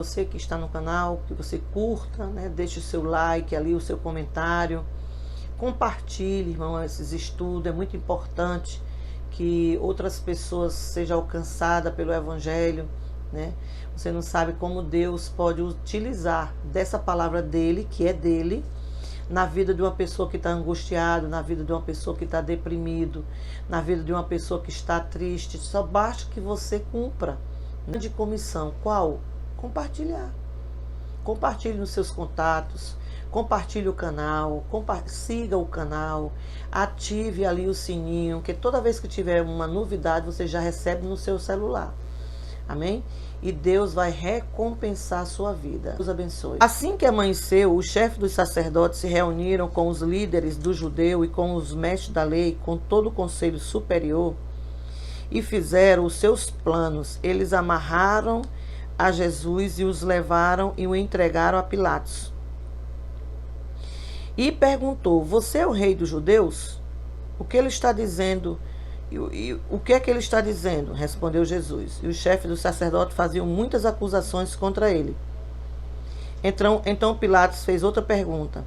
Você que está no canal, que você curta, né? Deixe o seu like ali, o seu comentário. Compartilhe, irmão, esses estudos. É muito importante que outras pessoas sejam alcançadas pelo Evangelho, né? Você não sabe como Deus pode utilizar dessa palavra dele, que é dele, na vida de uma pessoa que está angustiada, na vida de uma pessoa que está deprimido, na vida de uma pessoa que está triste. Só basta que você cumpra de comissão. Qual? Compartilhar. Compartilhe nos seus contatos, compartilhe o canal, siga o canal, ative ali o sininho, que toda vez que tiver uma novidade você já recebe no seu celular. Amém? E Deus vai recompensar a sua vida. Deus abençoe. Assim que amanheceu, os chefes dos sacerdotes se reuniram com os líderes do judeu e com os mestres da lei, com todo o conselho superior, e fizeram os seus planos. Eles amarraram a Jesus e os levaram e o entregaram a Pilatos. E perguntou: você é o rei dos judeus? O que ele está dizendo? E o que é que ele está dizendo? Respondeu Jesus. E os chefes do sacerdote faziam muitas acusações contra ele. Então Pilatos fez outra pergunta: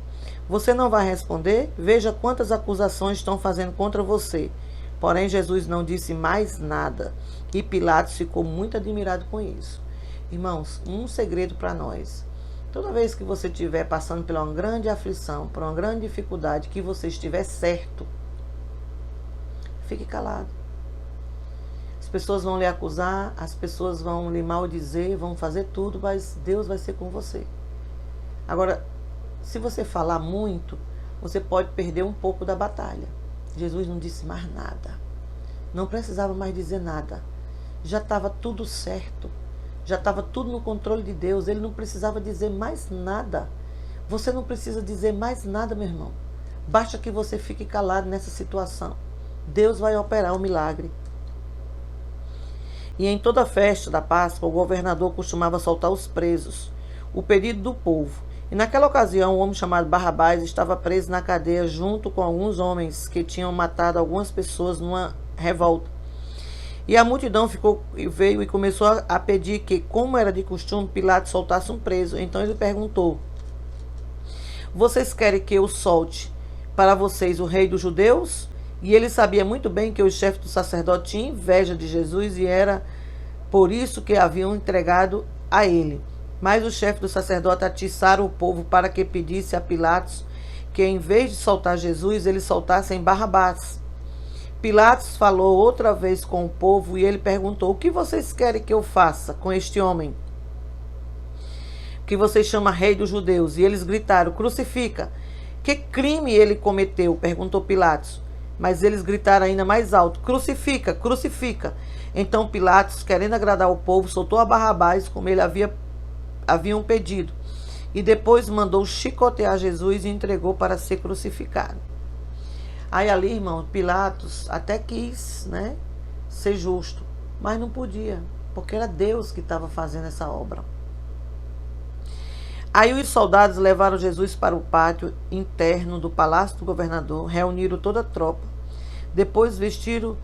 você não vai responder? Veja quantas acusações estão fazendo contra você. Porém Jesus não disse mais nada. E Pilatos ficou muito admirado com isso. Irmãos, um segredo para nós. Toda vez que você estiver passando por uma grande aflição, por uma grande dificuldade, que você estiver certo, fique calado. As pessoas vão lhe acusar, as pessoas vão lhe maldizer, vão fazer tudo, mas Deus vai ser com você. Agora, se você falar muito, você pode perder um pouco da batalha. Jesus não disse mais nada. Não precisava mais dizer nada. Já estava tudo certo. Já estava tudo no controle de Deus. Ele não precisava dizer mais nada. Você não precisa dizer mais nada, meu irmão. Basta que você fique calado nessa situação. Deus vai operar o milagre. E em toda a festa da Páscoa, o governador costumava soltar os presos, o pedido do povo. E naquela ocasião, um homem chamado Barrabás estava preso na cadeia junto com alguns homens que tinham matado algumas pessoas numa revolta. E a multidão veio e começou a pedir que, como era de costume, Pilatos soltasse um preso. Então ele perguntou: vocês querem que eu solte para vocês o rei dos judeus? E ele sabia muito bem que o chefe do sacerdote tinha inveja de Jesus e era por isso que haviam entregado a ele. Mas os chefes do sacerdote atiçaram o povo para que pedisse a Pilatos que, em vez de soltar Jesus, eles soltassem Barrabás. Pilatos falou outra vez com o povo e ele perguntou: o que vocês querem que eu faça com este homem que vocês chamam rei dos judeus? E eles gritaram: crucifica. Que crime ele cometeu? Perguntou Pilatos. Mas eles gritaram ainda mais alto: crucifica, crucifica. Então Pilatos, querendo agradar o povo, soltou a Barrabás, como ele haviam pedido, e depois mandou chicotear Jesus e entregou para ser crucificado. Aí ali, irmão, Pilatos até quis, né, ser justo, mas não podia, porque era Deus que estava fazendo essa obra. Aí os soldados levaram Jesus para o pátio interno do palácio do governador, reuniram toda a tropa. Depois vestiram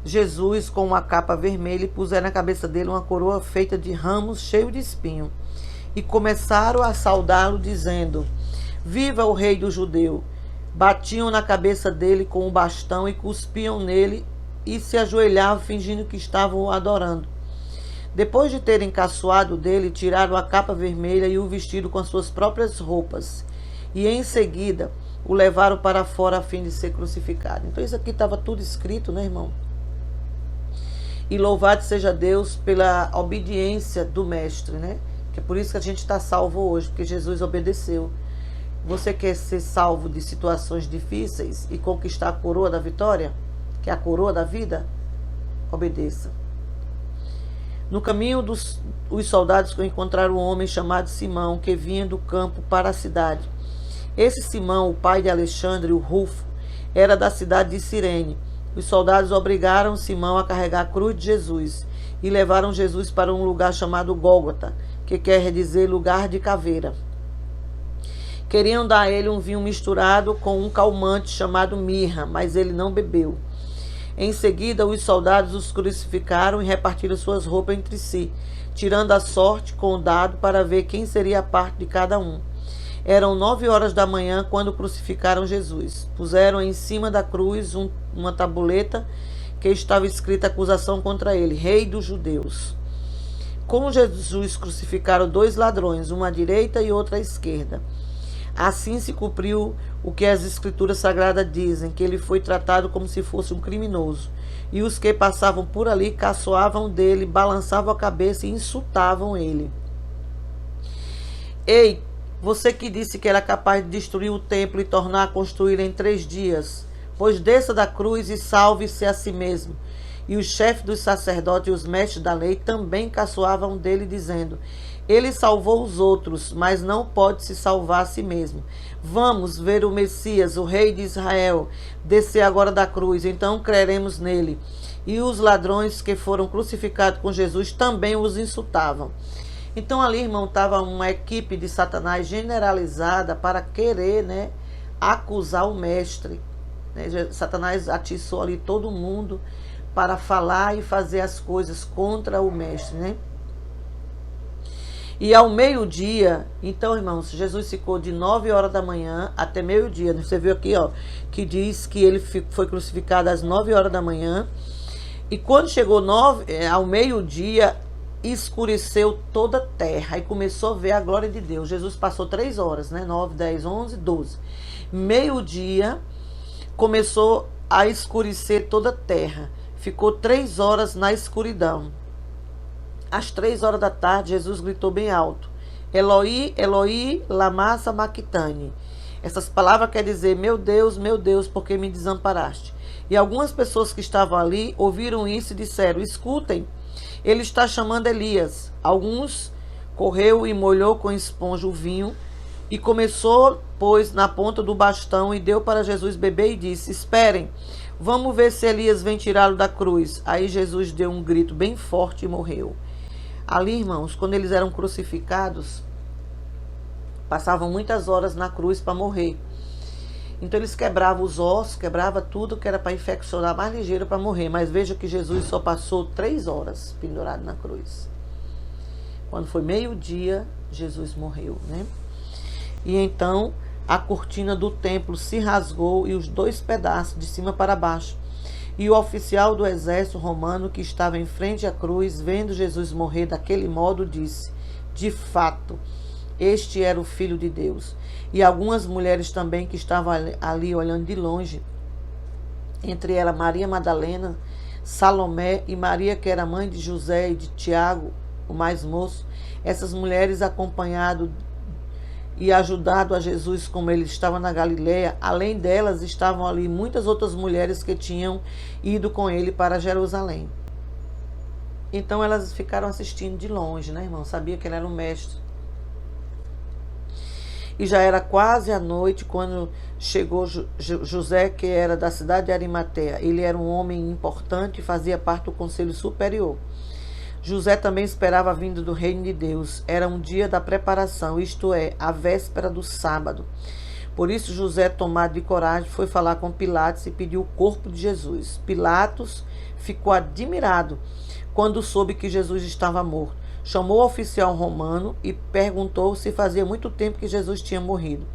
Jesus com uma capa vermelha e puseram na cabeça dele uma coroa feita de ramos cheio de espinho. E começaram a saudá-lo, dizendo: viva o rei do judeu! Batiam na cabeça dele com o bastão e cuspiam nele e se ajoelhavam fingindo que estavam o adorando. Depois de terem caçoado dele, tiraram a capa vermelha e o vestiram com as suas próprias roupas. E em seguida o levaram para fora a fim de ser crucificado. Então isso aqui estava tudo escrito, né, irmão? E louvado seja Deus pela obediência do mestre, né? Que é por isso que a gente está salvo hoje, porque Jesus obedeceu. Você quer ser salvo de situações difíceis e conquistar a coroa da vitória, que é a coroa da vida? Obedeça. No caminho, os soldados encontraram um homem chamado Simão, que vinha do campo para a cidade. Esse Simão, o pai de Alexandre, o Rufo, era da cidade de Cirene. Os soldados obrigaram Simão a carregar a cruz de Jesus e levaram Jesus para um lugar chamado Gólgota, que quer dizer lugar de caveira. Queriam dar a ele um vinho misturado com um calmante chamado mirra, mas ele não bebeu. Em seguida, os soldados os crucificaram e repartiram suas roupas entre si, tirando a sorte com o dado para ver quem seria a parte de cada um. Eram 9 horas da manhã quando crucificaram Jesus. Puseram em cima da cruz uma tabuleta que estava escrita acusação contra ele, Rei dos Judeus. Com Jesus crucificaram 2 ladrões, uma à direita e outra à esquerda. Assim se cumpriu o que as Escrituras Sagradas dizem, que ele foi tratado como se fosse um criminoso. E os que passavam por ali caçoavam dele, balançavam a cabeça e insultavam ele. Ei, você que disse que era capaz de destruir o templo e tornar a construir em 3 dias, pois desça da cruz e salve-se a si mesmo. E os chefes dos sacerdotes e os mestres da lei também caçoavam dele, dizendo: ele salvou os outros, mas não pode se salvar a si mesmo. Vamos ver o Messias, o rei de Israel, descer agora da cruz, então creremos nele. E os ladrões que foram crucificados com Jesus também os insultavam. Então ali, irmão, estava uma equipe de Satanás generalizada para querer, acusar o mestre. Satanás atiçou ali todo mundo para falar e fazer as coisas contra o mestre, E ao meio-dia, então, irmãos, Jesus ficou de 9 horas da manhã até meio-dia. Você viu aqui, que diz que ele foi crucificado às 9 horas da manhã. E quando chegou ao meio-dia, escureceu toda a terra e começou a ver a glória de Deus. Jesus passou 3 horas, 9, 10, 11, 12. Meio-dia, começou a escurecer toda a terra. Ficou 3 horas na escuridão. Às 3 horas da tarde, Jesus gritou bem alto: Eloi, Eloi, lama sabachthani. Essas palavras querem dizer: meu Deus, por que me desamparaste? E algumas pessoas que estavam ali ouviram isso e disseram: escutem, ele está chamando Elias. Alguns correu e molhou com esponja o vinho e começou, pôs na ponta do bastão e deu para Jesus beber e disse: esperem, vamos ver se Elias vem tirá-lo da cruz. Aí Jesus deu um grito bem forte e morreu. Ali, irmãos, quando eles eram crucificados, passavam muitas horas na cruz para morrer. Então eles quebravam os ossos, quebravam tudo que era para infeccionar mais ligeiro para morrer. Mas veja que Jesus só passou 3 horas pendurado na cruz. Quando foi meio-dia, Jesus morreu, E então a cortina do templo se rasgou e os 2 pedaços, de cima para baixo. E o oficial do exército romano que estava em frente à cruz, vendo Jesus morrer daquele modo, disse: de fato, este era o Filho de Deus. E algumas mulheres também que estavam ali olhando de longe, entre elas Maria Madalena, Salomé e Maria, que era mãe de José e de Tiago, o mais moço, essas mulheres acompanhado e ajudado a Jesus como ele estava na Galileia, além delas estavam ali muitas outras mulheres que tinham ido com ele para Jerusalém. Então elas ficaram assistindo de longe, irmão? Sabia que ele era um mestre. E já era quase a noite quando chegou José, que era da cidade de Arimateia. Ele era um homem importante e fazia parte do conselho superior. José também esperava a vinda do reino de Deus. Era um dia da preparação, isto é, a véspera do sábado. Por isso José, tomado de coragem, foi falar com Pilatos e pediu o corpo de Jesus. Pilatos ficou admirado quando soube que Jesus estava morto. Chamou o oficial romano e perguntou se fazia muito tempo que Jesus tinha morrido.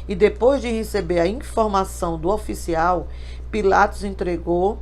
E depois de receber a informação do oficial, Pilatos entregou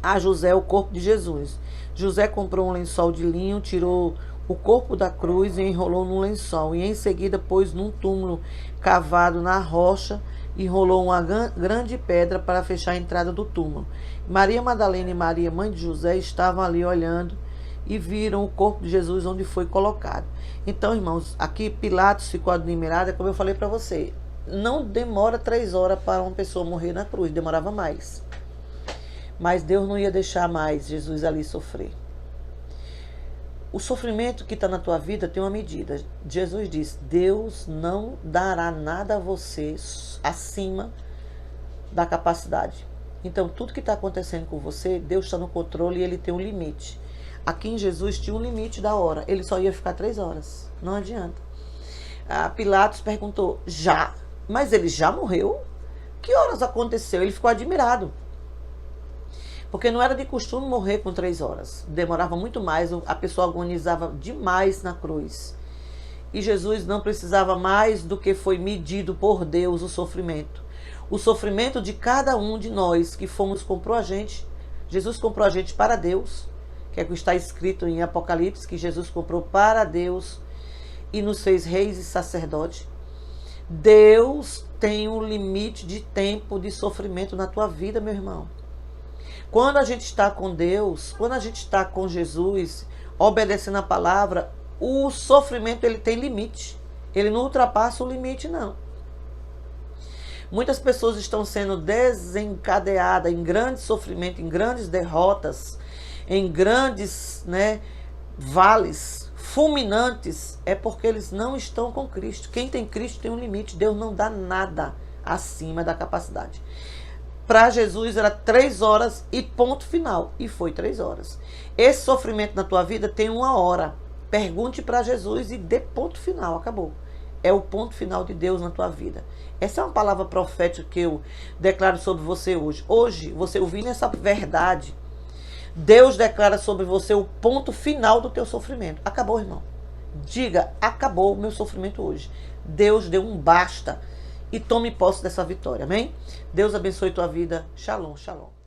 a José o corpo de Jesus. José comprou um lençol de linho, tirou o corpo da cruz e enrolou num lençol. E em seguida pôs num túmulo cavado na rocha e enrolou uma grande pedra para fechar a entrada do túmulo. Maria Madalena e Maria, mãe de José, estavam ali olhando e viram o corpo de Jesus onde foi colocado. Então, irmãos, aqui Pilatos ficou admirado, como eu falei para você. Não demora 3 horas para uma pessoa morrer na cruz, demorava mais. Mas Deus não ia deixar mais Jesus ali sofrer. O sofrimento que está na tua vida tem uma medida. Jesus disse: Deus não dará nada a você acima da capacidade. Então, tudo que está acontecendo com você, Deus está no controle e Ele tem um limite. Aqui em Jesus tinha um limite da hora. Ele só ia ficar 3 horas. Não adianta. Pilatos perguntou: já? Mas ele já morreu? Que horas aconteceu? Ele ficou admirado. Porque não era de costume morrer com 3 horas. Demorava muito mais, a pessoa agonizava demais na cruz. E Jesus não precisava mais do que foi medido por Deus o sofrimento. O sofrimento de cada um de nós que fomos, comprou a gente. Jesus comprou a gente para Deus, que é o que está escrito em Apocalipse, que Jesus comprou para Deus e nos fez reis e sacerdotes. Deus tem um limite de tempo de sofrimento na tua vida, meu irmão. Quando a gente está com Deus, quando a gente está com Jesus, obedecendo a palavra, o sofrimento ele tem limite. Ele não ultrapassa o limite, não. Muitas pessoas estão sendo desencadeadas em grandes sofrimentos, em grandes derrotas, em grandes, vales fulminantes, é porque eles não estão com Cristo. Quem tem Cristo tem um limite. Deus não dá nada acima da capacidade. Para Jesus era 3 horas e ponto final. E foi 3 horas. Esse sofrimento na tua vida tem 1 hora. Pergunte para Jesus e dê ponto final. Acabou. É o ponto final de Deus na tua vida. Essa é uma palavra profética que eu declaro sobre você hoje. Hoje, você ouvindo essa verdade, Deus declara sobre você o ponto final do teu sofrimento. Acabou, irmão. Diga, acabou o meu sofrimento hoje. Deus deu um basta. E tome posse dessa vitória, amém? Deus abençoe tua vida. Shalom, shalom.